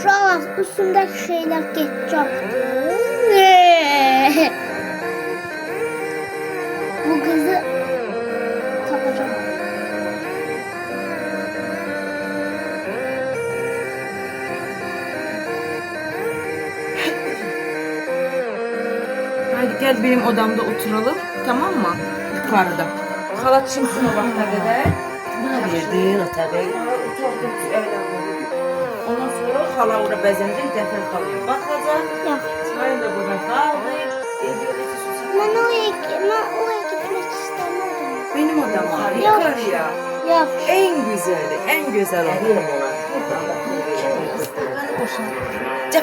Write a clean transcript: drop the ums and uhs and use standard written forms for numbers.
Şu an üstündeki şeyler geçecekti. Bu kızı tapacağım. Haydi gel benim odamda oturalım, tamam mı? Yukarıda. Hala çimsin o vakta kadar. Ne verdin o tabii? Oturdum evden. Ondan sonra hala orada bezendim, Zafer kalıyor. Bakacak. Yok. Çay da burada kaldı. Ben oraya gitmek istemedim. Benim odam var. Yok. Yukarıya. Yok. En güzeli, en güzel oda. Verin ona. Cep